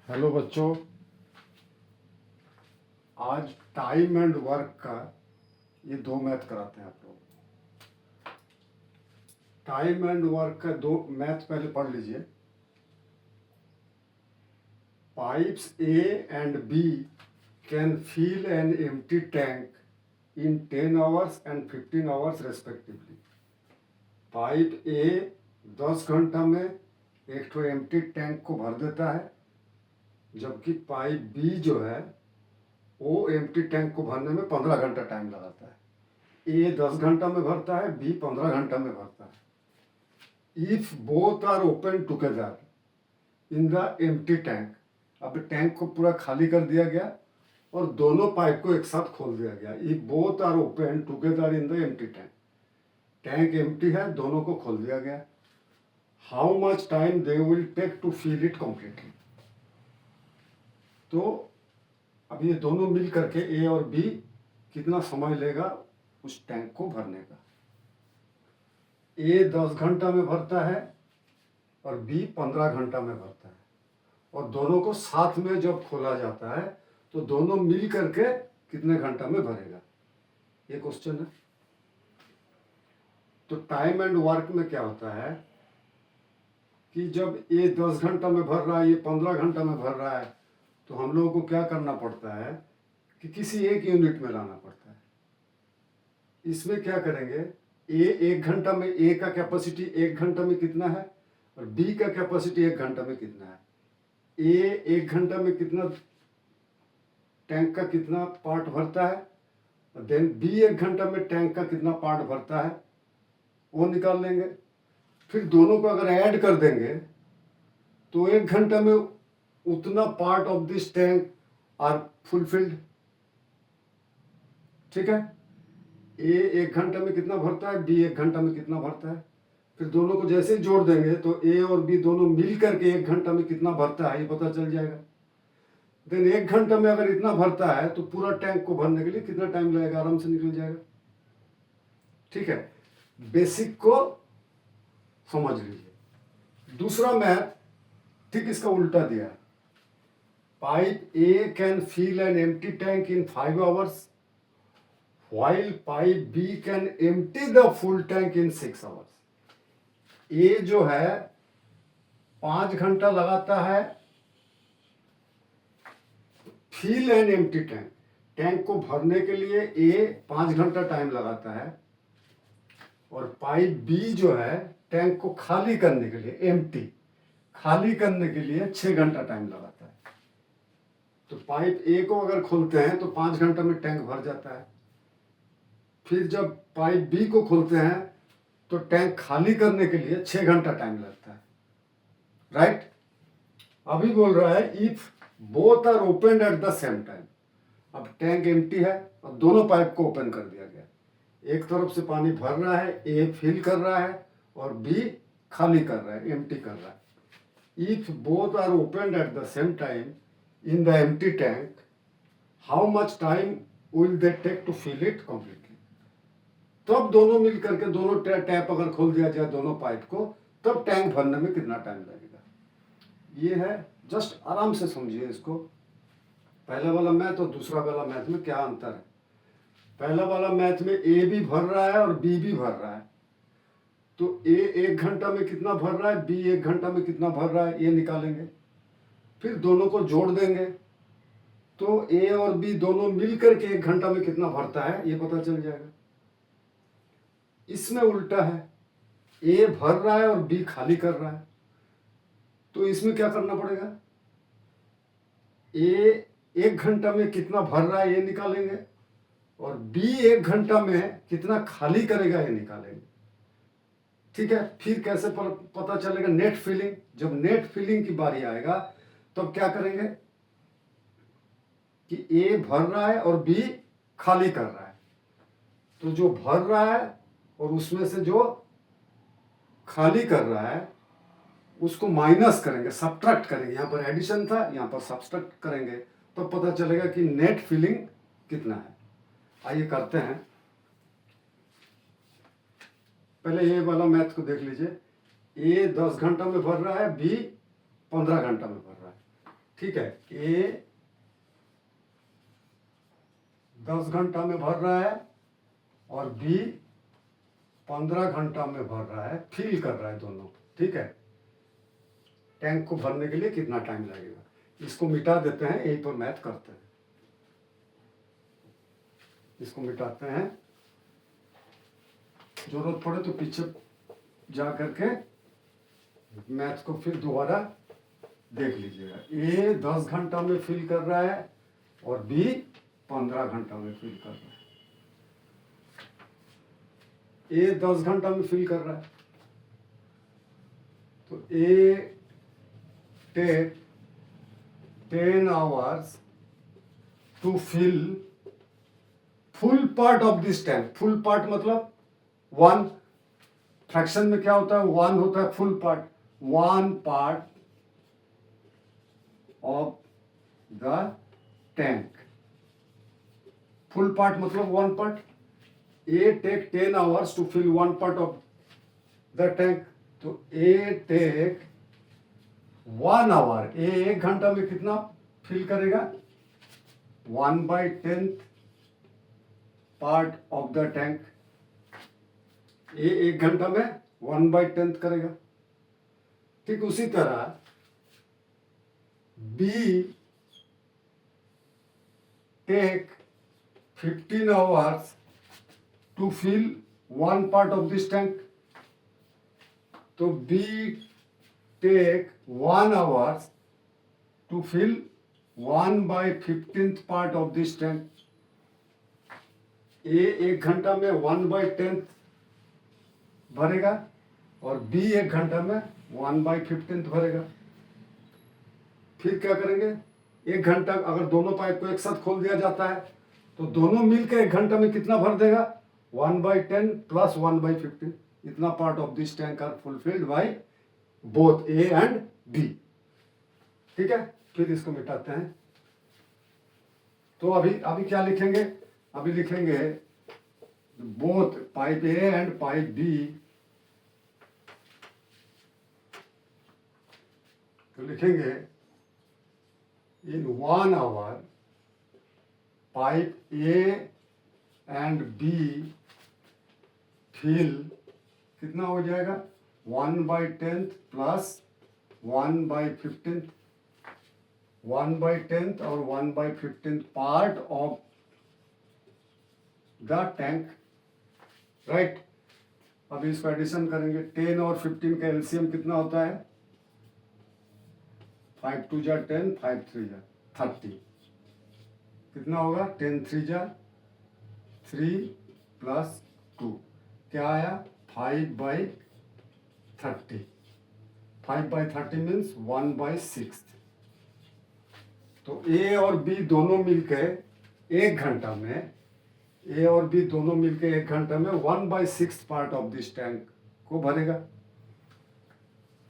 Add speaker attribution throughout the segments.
Speaker 1: Hello बच्चों, आज time and work का ये दो मैथ कराते हैं आप लोग। टाइम एंड वर्क का दो मैथ पहले पढ़ लीजिए। Pipes A and B can fill an empty tank in 10 hours and 15 hours respectively. Pipe A 10 घंटा में एक ठो एम्प्टी टैंक को भर देता है, जबकि पाइप बी जो है वो एम्प्टी टैंक को भरने में 15 घंटा टाइम लगाता है। ए 10 घंटा में भरता है, बी 15 घंटा में भरता है। If both are open together in the empty tank, अब टैंक को पूरा खाली कर दिया गया और दोनों पाइप को एक साथ खोल दिया गया। If both are open together in the empty tank, tank empty है, दोनों को खोल दिया गया। How much time they will take to fill it completely. तो अब ये दोनों मिल करके ए और बी कितना समय लेगा उस टैंक को भरने का। ए 10 घंटा में भरता है और बी 15 घंटा में भरता है, और दोनों को साथ में जब खोला जाता है तो दोनों मिल करके कितने घंटा में भरेगा, ये क्वेश्चन है। तो टाइम एंड वर्क में क्या होता है कि जब ए 10 घंटा में भर रहा है, ये 15 घंटा में भर रहा है, तो हम लोगों को क्या करना पड़ता है कि किसी एक यूनिट में लाना पड़ता है। इसमें क्या करेंगे, ए 1 घंटा में, ए का कैपेसिटी 1 घंटा में कितना है और बी का कैपेसिटी 1 घंटा में कितना है। ए 1 घंटा में कितना टैंक का कितना पार्ट भरता है, और देन बी 1 घंटा में टैंक का कितना पार्ट भरता है, वो निकाल लेंगे। फिर दोनों को अगर ऐड कर देंगे तो 1 घंटा में उतना part of this tank are fulfilled. ठीक है, ए 1 घंटा में कितना भरता है, बी 1 घंटा में कितना भरता है। फिर दोनों को जैसे ही जोड़ देंगे तो ए और बी दोनों मिल करके 1 घंटा में कितना भरता है ये पता चल जाएगा। देन 1 घंटा में अगर इतना भरता है तो पूरा टैंक को भरने के लिए कितना टाइम लगेगा, आराम से निकल जाएगा। ठीक है, बेसिक को समझ लीजिए। दूसरा मैथ ठीक इसका उल्टा दिया है। Pipe A can fill an empty tank in 5 hours while pipe B can empty the full tank in 6 hours। A जो है 5 घंटा लगाता है fill an empty tank, tank को भरने के लिए ए 5 घंटा टाइम लगाता है, और पाइप बी जो है टैंक को खाली करने के लिए, एम्प्टी खाली करने के लिए 6 घंटा टाइम लगाता है। तो पाइप ए को अगर खोलते हैं तो 5 घंटा में टैंक भर जाता है। फिर जब पाइप बी को खोलते हैं तो टैंक खाली करने के लिए 6 घंटा टाइम लगता है। राइट, अभी बोल रहा है if both are open at the same time. अब टैंक एम्प्टी है और दोनों पाइप को ओपन कर दिया गया, एक तरफ से पानी भर रहा है, ए फिल कर रहा है और बी खाली कर रहा है, एम्प्टी कर रहा है। If both are open at the same time in the empty tank, how much time will they take to fill it completely. तब दोनों मिल करके दोनों टैप अगर खोल दिया जाए दोनों पाइप को, तब टैंक भरने में कितना टाइम लगेगा। ये है, जस्ट आराम से समझिए इसको। पहला वाला मैथ और दूसरा वाला मैथ में क्या अंतर है। पहला वाला मैथ में ए भी भर रहा है और बी भी भर रहा है, तो ए 1 घंटा में कितना भर रहा है, बी 1 घंटा में कितना भर रहा है, ये निकालेंगे। फिर दोनों को जोड़ देंगे तो ए और बी दोनों मिल करके 1 घंटा में कितना भरता है ये पता चल जाएगा। इसमें उल्टा है, ए भर रहा है और बी खाली कर रहा है, तो इसमें क्या करना पड़ेगा, ए 1 घंटा में कितना भर रहा है ये निकालेंगे, और बी 1 घंटा में कितना खाली करेगा ये निकालेंगे। ठीक है, फिर कैसे पता चलेगा, नेट फिलिंग। जब नेट फिलिंग की बारी आएगा तब क्या करेंगे कि ए भर रहा है और बी खाली कर रहा है, तो जो भर रहा है और उसमें से जो खाली कर रहा है उसको माइनस करेंगे, सब्ट्रैक्ट करेंगे। यहाँ पर एडिशन था, यहाँ पर सब्ट्रैक्ट करेंगे, तो पता चलेगा कि नेट फिलिंग कितना है। आइए करते हैं। पहले ये वाला मैथ को देख लीजिए। ए 10 घंटा में भर रहा है, बी 15 घंटा में भर रहा है। ठीक है, ए 10 घंटा में भर रहा है और बी 15 घंटा में भर रहा है, फिल कर रहा है दोनों। ठीक है, टैंक को भरने के लिए कितना टाइम लगेगा, इसको मिटा देते हैं, यहीं पर मैथ करते हैं। इसको मिटाते हैं, जरूरत पड़े तो पीछे जा करके मैथ को फिर दोबारा देख लीजिएगा। ए 10 घंटा में फिल कर रहा है और बी 15 घंटा में फिल कर रहा है। ए 10 घंटा में फिल कर रहा है तो A take 10 hours to fill full part of this tank. Full part मतलब 1, फ्रैक्शन में क्या होता है, 1 होता है full part. 1 part of the tank, full part मतलब 1 part. A take 10 hours to fill 1 part of the tank, तो A take 1 our, ए 1 घंटा में कितना फिल करेगा, 1/10 part of the tank. A 1 घंटा में 1/10 करेगा। ठीक उसी तरह B take 15 hours to fill 1 part of this tank, तो B take 1 hours to fill 1/15 part of this tank. A 1 घंटा में 1/10 भरेगा और बी 1 घंटा में 1/15 भरेगा। फिर क्या करेंगे, 1 घंटा अगर दोनों पाइप को एक साथ खोल दिया जाता है तो दोनों मिलकर 1 घंटा में कितना भर देगा, 1/10 प्लस 1/15। इतना part of this tank are fulfilled by both A and B. ठीक है, फिर इसको मिटाते हैं। तो अभी क्या लिखेंगे, अभी लिखेंगे both pipe A and pipe B. तो लिखेंगे in 1 hour pipe A and B fill कितना हो जाएगा, 1/10 प्लस 1/15, 1/10 और 1/15 part of the tank. Right, अभी इसको एडिशन करेंगे। 10 और 15 का एलसीएम कितना होता है, 5 2 जा 10, 5 3 जा 30। कितना होगा, 10 3 जा 3 प्लस 2, क्या आया 5/30। 5/30 मीन्स 1/6। तो ए और बी दोनों मिलकर 1 घंटा में, ए और बी दोनों मिलकर 1 घंटा में 1/6 पार्ट ऑफ दिस टैंक को भरेगा।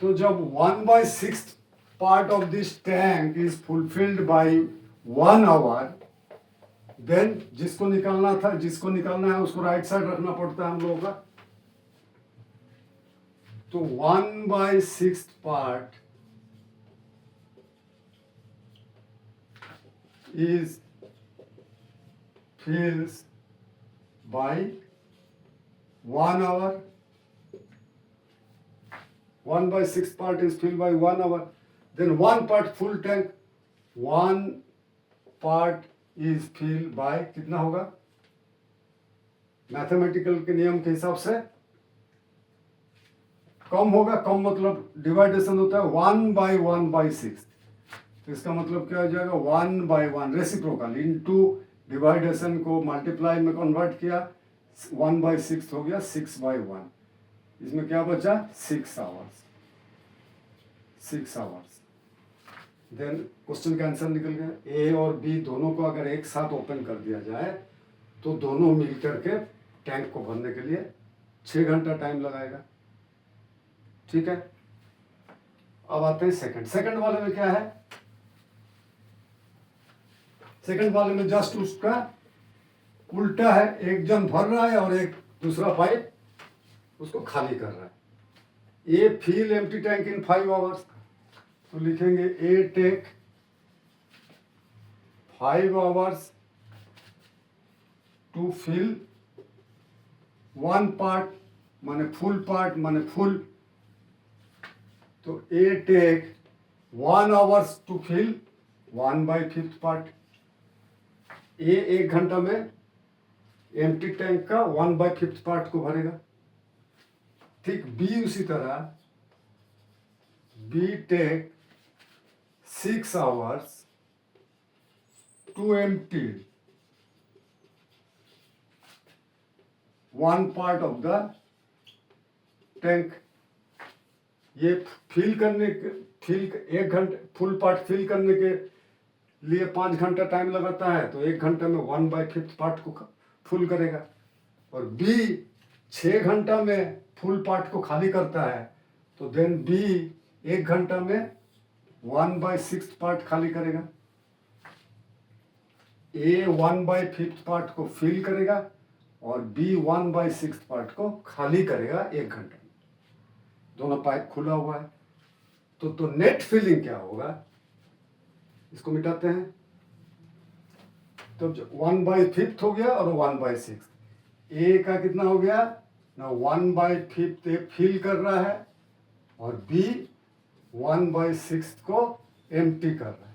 Speaker 1: तो जब 1/6 part of this tank is fulfilled by 1 hour, then जिसको निकालना है उसको राइट साइड रखना पड़ता है हम लोगों का। तो 1/6 part is fills by 1 hour. 1/6 part is filled by 1 hour. Then 1 part full tank, 1 part is filled by कितना होगा, मैथमेटिकल के नियम के हिसाब से कम होगा। कम मतलब डिवाइडेशन होता है 1/1/6। तो इसका मतलब क्या हो जाएगा, 1/1 रेसिप्रोकल इनटू डिवाइडेशन को मल्टीप्लाई में कन्वर्ट किया, 1/6 हो गया 6/1। इसमें क्या बचा, 6 आवर्स। देन क्वेश्चन का आंसर निकल गया। ए और बी दोनों को अगर एक साथ ओपन कर दिया जाए तो दोनों मिलकर के टैंक को भरने के लिए 6 घंटा टाइम लगाएगा। ठीक है, अब आते हैं सेकंड वाले में क्या है। सेकंड वाले में जस्ट उसका उल्टा है, एक जन भर रहा है और एक दूसरा पाइप उसको खाली कर रहा है। A fill empty tank in 5 hours, तो लिखेंगे A take 5 hours to fill one part माने full, तो A take 1 hours to fill 1/5 part. A 1 घंटा में एम्प्टी टैंक का 1/5 पार्ट को भरेगा। ठीक B उसी तरह B take 6 hours to empty one part of the tank. ये फिल करने के 1 घंटे फुल पार्ट फिल करने के लिए 5 घंटा टाइम लगाता है, तो 1 घंटे में 1/5 पार्ट को फुल करेगा। और बी 6 घंटा में फुल पार्ट को खाली करता है, तो देन बी 1 घंटा में 1/6 पार्ट खाली करेगा। ए 1/5 पार्ट को फिल करेगा और बी 1/6 पार्ट को खाली करेगा 1 घंटे में। दोनों पाइप खुला हुआ है, तो नेट फिलिंग क्या होगा, इसको मिटाते हैं। तो 1/5 हो गया और 1/6। ए का कितना हो गया ना, 1/5 ए फिल कर रहा है और बी 1/6 को एम्प्टी कर रहा है।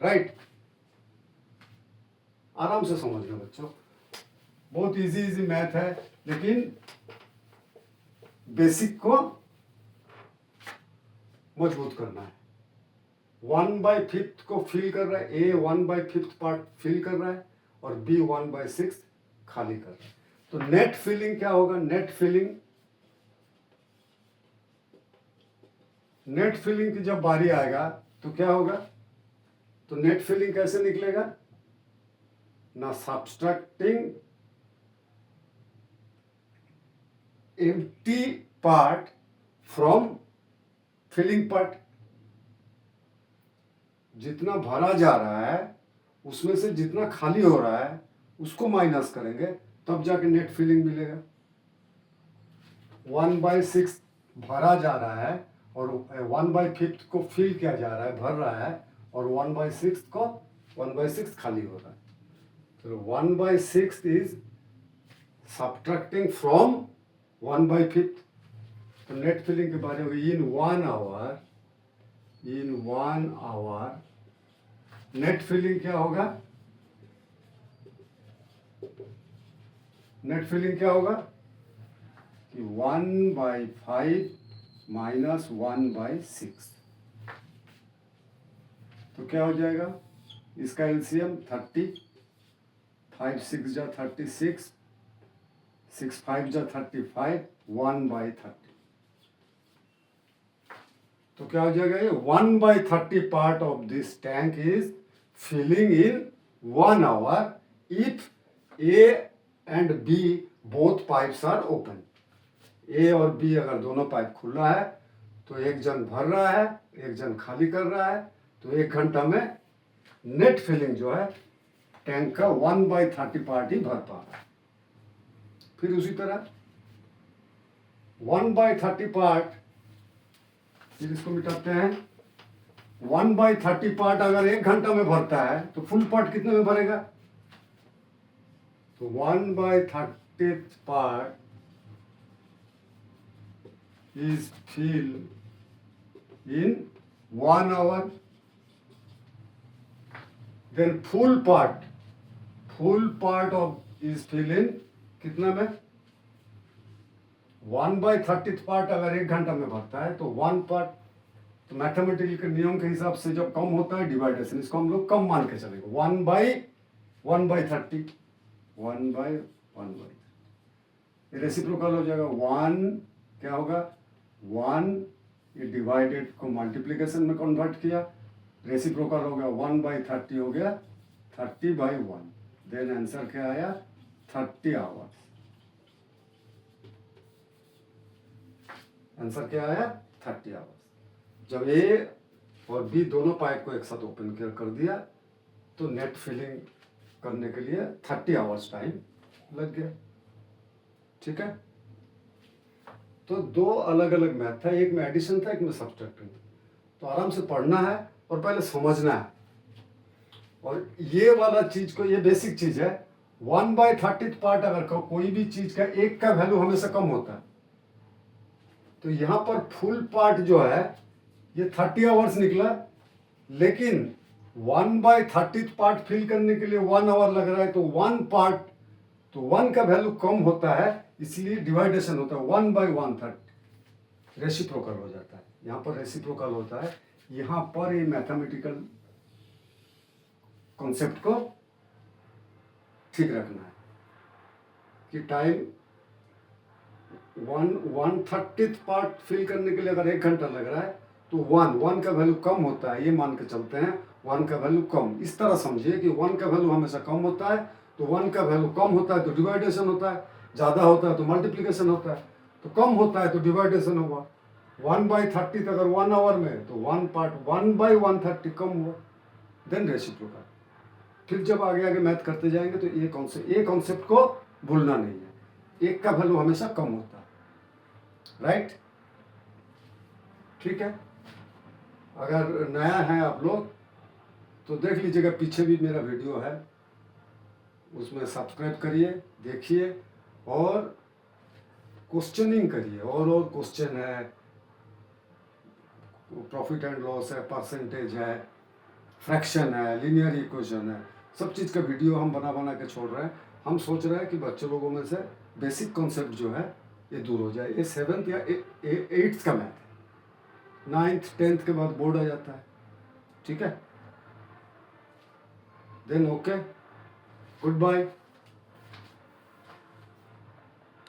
Speaker 1: राइट, आराम से समझ लो बच्चों, बहुत इजी मैथ है, लेकिन बेसिक को मजबूत करना है। 1/5 को फिल कर रहा है, ए 1/5 पार्ट फिल कर रहा है और बी 1/6 खाली कर रहा है। तो नेट फिलिंग क्या होगा, नेट फिलिंग की जब बारी आएगा तो क्या होगा, तो नेट फिलिंग कैसे निकलेगा ना, subtracting empty part from filling part. जितना भरा जा रहा है उसमें से जितना खाली हो रहा है उसको माइनस करेंगे, तब जाके नेट फिलिंग मिलेगा। 1/6 भरा जा रहा है और 1/5 को फिल किया जा रहा है, भर रहा है, और 1/6 खाली हो रहा है। तो 1/6 इज सब्ट्रैक्टिंग फ्रॉम 1/5। तो नेट फिलिंग के बारे में इन 1 आवर नेट फिलिंग क्या होगा, नेट फिलिंग क्या होगा कि 1/5 माइनस 1/6, तो क्या हो जाएगा, इसका एलसीएम 30, 5 6 जा 36, 6 5 जा 35, 1/30। तो क्या हो जाएगा, ये 1/30 part of this tank is filling in 1 hour if A and B both pipes are open. A और बी अगर दोनों पाइप खुला है तो एक जन भर रहा है, एक जन खाली कर रहा है, तो 1 घंटा में नेट फिलिंग जो है टैंक का 1/30 पार्ट ही भर पा रहा है। फिर उसी तरह 1/30 पार्ट, फिर इसको मिटाते हैं। 1/30 पार्ट अगर 1 घंटा में भरता है तो फुल पार्ट कितने में भरेगा, तो 1/30 part is filled in 1 hour. Then full part of is filled in कितना में, 1/30 पार्ट अगर 1 घंटा में भरता है तो 1 पार्ट, तो मैथमेटिकल के नियम के हिसाब से जब कम होता है डिवाइडेशन, इसको हम लोग कम मान के चलेंगे। 1/1/30, 1/1/30 रेसिप्रोकल हो जाएगा। 1 क्या होगा, 1 ये डिवाइडेड को मल्टीप्लिकेशन में कन्वर्ट किया, रेसिप्रोकल हो गया 1/30 हो गया 30/1। देन आंसर क्या आया, 30 आवर्स। आंसर क्या आया, 30 आवर्स। जब ए और बी दोनों पाइप को एक साथ ओपन कर दिया तो नेट फिलिंग करने के लिए 30 आवर्स टाइम लग गया। ठीक है, तो 2 अलग अलग मैथ था, एक में एडिशन था, एक में सब्ट्रैक्टिंग। तो आराम से पढ़ना है और पहले समझना है। और ये वाला चीज को, ये बेसिक चीज है, 1/30 पार्ट अगर कोई भी चीज का एक का वैल्यू हमेशा कम होता है, तो यहां पर फुल पार्ट जो है ये 30 आवर्स निकला, लेकिन 1/30 पार्ट फिल करने के लिए 1 आवर लग रहा है, तो 1 का वैल्यू कम होता है, इसलिए डिवाइडेशन होता है 1/130, रेसिप्रोकल हो जाता है। यहाँ पर रेसिप्रोकल होता है। यहाँ पर ये मैथमेटिकल कॉन्सेप्ट को ठीक रखना है कि टाइम 1/30 पार्ट फिल करने के लिए अगर 1 घंटा लग रहा है, तो 1 का वैल्यू कम होता है, ये मान के चलते हैं 1 का वैल्यू कम। इस तरह समझिए कि 1 का वैल्यू हमेशा कम होता है, तो 1 का वैल्यू कम होता है तो डिवाइडेशन होता है, ज़्यादा होता है तो मल्टीप्लिकेशन होता है, तो कम होता है तो डिवाइडेशन होगा। 1/30 अगर 1 आवर में, तो 1 पार्ट 1/130 कम हुआ, देन रेसिप्रोकल। फिर जब आगे आगे मैथ करते जाएंगे तो ये कॉन्सेप्ट को भूलना नहीं है, 1 का वैल्यू हमेशा कम होता है, राइट? ठीक है। अगर नया है आप लोग तो देख लीजिएगा, पीछे भी मेरा वीडियो है, उसमें सब्सक्राइब करिए, देखिए और क्वेश्चनिंग करिए। और क्वेश्चन है, प्रॉफिट एंड लॉस है, परसेंटेज है, फ्रैक्शन है, लीनियर इक्वेशन है, सब चीज़ का वीडियो हम बना बना के छोड़ रहे हैं। हम सोच रहे हैं कि बच्चे लोगों में से बेसिक कॉन्सेप्ट जो है ये दूर हो जाए। ये 7th या 8th का मैथ है, 9th 10th के बाद बोर्ड आ जाता है। ठीक है, देन ओके, गुड बाय।